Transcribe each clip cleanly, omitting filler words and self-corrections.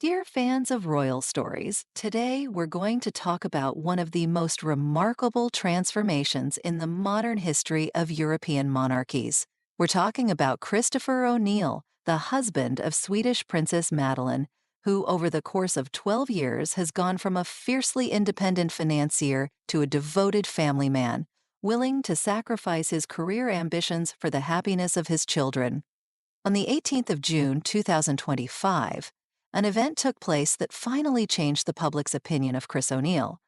Dear fans of royal stories, today we're going to talk about one of the most remarkable transformations in the modern history of European monarchies. We're talking about Christopher O'Neill, the husband of Swedish Princess Madeleine, who over the course of 12 years has gone from a fiercely independent financier to a devoted family man, willing to sacrifice his career ambitions for the happiness of his children. On the 18th of June 2025, an event took place that finally changed the public's opinion of Chris O'Neill.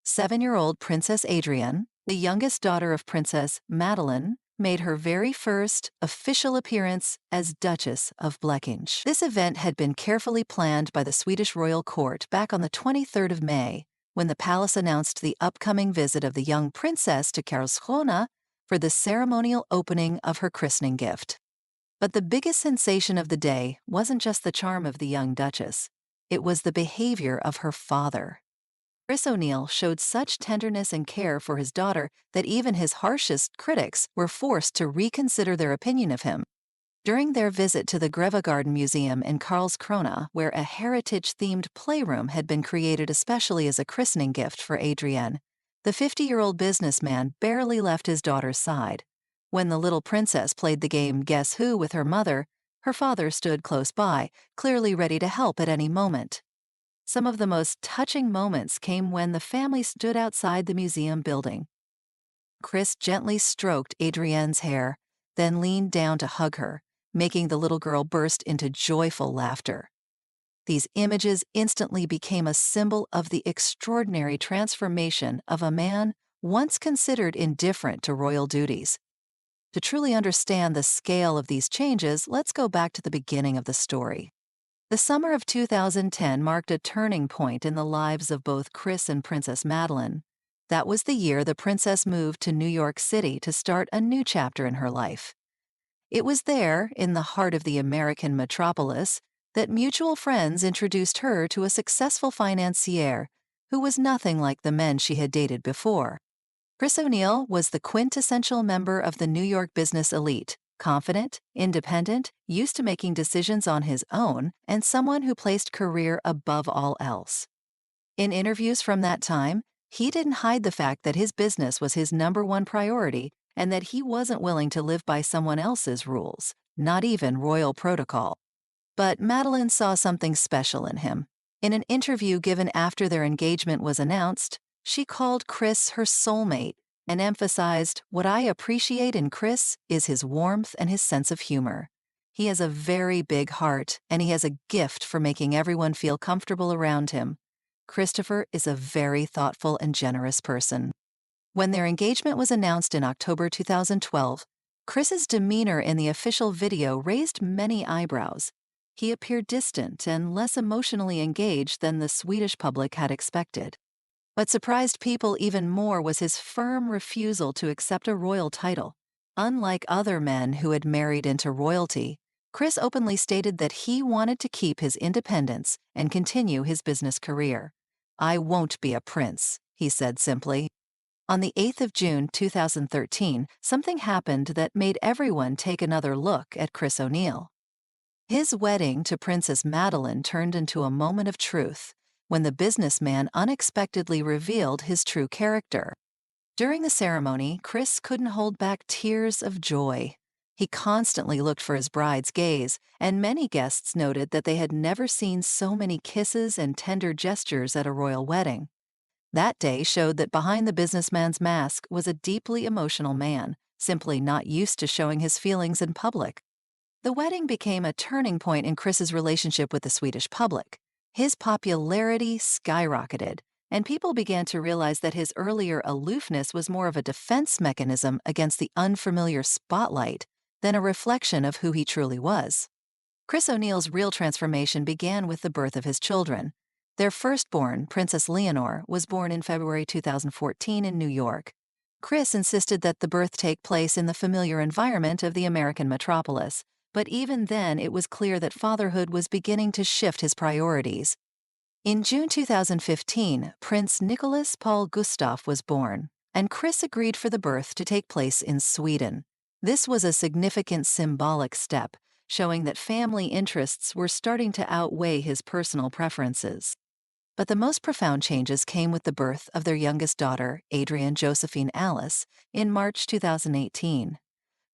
7-year-old Princess Adrienne, the youngest daughter of Princess Madeleine, made her very first official appearance as Duchess of Blekinge. This event had been carefully planned by the Swedish royal court back on the 23rd of May, when the palace announced the upcoming visit of the young princess to Karlskrona for the ceremonial opening of her christening gift. But the biggest sensation of the day wasn't just the charm of the young duchess. It was the behavior of her father. Chris O'Neill showed such tenderness and care for his daughter that even his harshest critics were forced to reconsider their opinion of him. During their visit to the Grevegarden Museum in Karlskrona, where a heritage-themed playroom had been created especially as a christening gift for Adrienne, the 50-year-old businessman barely left his daughter's side. When the little princess played the game Guess Who with her mother, her father stood close by, clearly ready to help at any moment. Some of the most touching moments came when the family stood outside the museum building. Chris gently stroked Adrienne's hair, then leaned down to hug her, making the little girl burst into joyful laughter. These images instantly became a symbol of the extraordinary transformation of a man once considered indifferent to royal duties. To truly understand the scale of these changes, let's go back to the beginning of the story. The summer of 2010 marked a turning point in the lives of both Chris and Princess Madeleine. That was the year the princess moved to New York City to start a new chapter in her life. It was there, in the heart of the American metropolis, that mutual friends introduced her to a successful financier who was nothing like the men she had dated before. Chris O'Neill was the quintessential member of the New York business elite, confident, independent, used to making decisions on his own, and someone who placed career above all else. In interviews from that time, he didn't hide the fact that his business was his #1 priority and that he wasn't willing to live by someone else's rules, not even royal protocol. But Madeleine saw something special in him. In an interview given after their engagement was announced, she called Chris her soulmate and emphasized, "What I appreciate in Chris is his warmth and his sense of humor. He has a very big heart, and he has a gift for making everyone feel comfortable around him. Christopher is a very thoughtful and generous person." When their engagement was announced in October 2012, Chris's demeanor in the official video raised many eyebrows. He appeared distant and less emotionally engaged than the Swedish public had expected. What surprised people even more was his firm refusal to accept a royal title. Unlike other men who had married into royalty, Chris openly stated that he wanted to keep his independence and continue his business career. "I won't be a prince," he said simply. On the 8th of June 2013, something happened that made everyone take another look at Chris O'Neill. His wedding to Princess Madeleine turned into a moment of truth, when the businessman unexpectedly revealed his true character. During the ceremony, Chris couldn't hold back tears of joy. He constantly looked for his bride's gaze, and many guests noted that they had never seen so many kisses and tender gestures at a royal wedding. That day showed that behind the businessman's mask was a deeply emotional man, simply not used to showing his feelings in public. The wedding became a turning point in Chris's relationship with the Swedish public. His popularity skyrocketed, and people began to realize that his earlier aloofness was more of a defense mechanism against the unfamiliar spotlight than a reflection of who he truly was. Chris O'Neill's real transformation began with the birth of his children. Their firstborn, Princess Leonore, was born in February 2014 in New York. Chris insisted that the birth take place in the familiar environment of the American metropolis, but even then it was clear that fatherhood was beginning to shift his priorities. In June 2015, Prince Nicolas Paul Gustaf was born, and Chris agreed for the birth to take place in Sweden. This was a significant symbolic step, showing that family interests were starting to outweigh his personal preferences. But the most profound changes came with the birth of their youngest daughter, Adrienne Josephine Alice, in March 2018.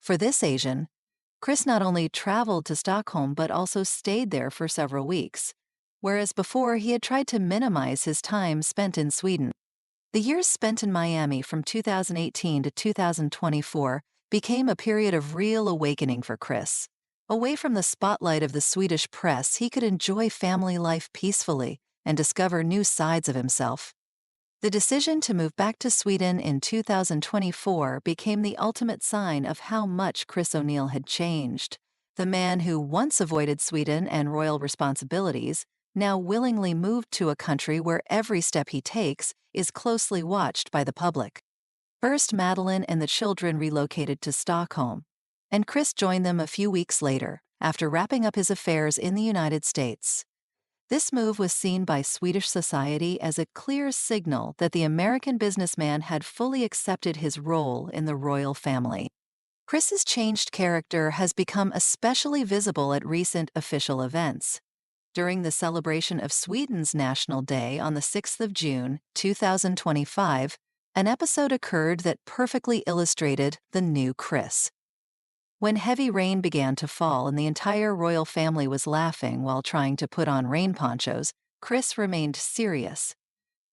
For this Asian, Chris not only traveled to Stockholm but also stayed there for several weeks, whereas before he had tried to minimize his time spent in Sweden. The years spent in Miami from 2018 to 2024 became a period of real awakening for Chris. Away from the spotlight of the Swedish press, he could enjoy family life peacefully and discover new sides of himself. The decision to move back to Sweden in 2024 became the ultimate sign of how much Chris O'Neill had changed. The man who once avoided Sweden and royal responsibilities now willingly moved to a country where every step he takes is closely watched by the public. First, Madeleine and the children relocated to Stockholm, and Chris joined them a few weeks later, after wrapping up his affairs in the United States. This move was seen by Swedish society as a clear signal that the American businessman had fully accepted his role in the royal family. Chris's changed character has become especially visible at recent official events. During the celebration of Sweden's National Day on the 6th of June, 2025, an episode occurred that perfectly illustrated the new Chris. When heavy rain began to fall and the entire royal family was laughing while trying to put on rain ponchos, Chris remained serious.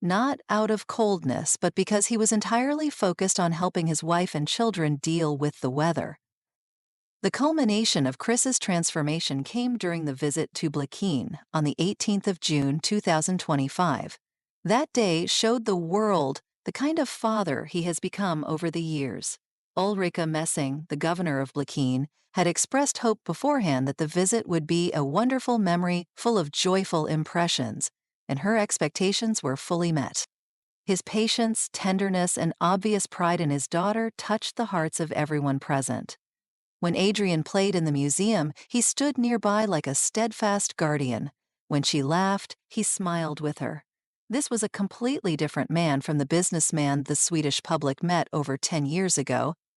Not out of coldness, but because he was entirely focused on helping his wife and children deal with the weather. The culmination of Chris's transformation came during the visit to Blekinge on the 18th of June 2025. That day showed the world the kind of father he has become over the years. Ulrika Messing, the governor of Blekinge, had expressed hope beforehand that the visit would be a wonderful memory full of joyful impressions, and her expectations were fully met. His patience, tenderness, and obvious pride in his daughter touched the hearts of everyone present. When Adrienne played in the museum, he stood nearby like a steadfast guardian. When she laughed, he smiled with her. This was a completely different man from the businessman the Swedish public met over 10 years ago,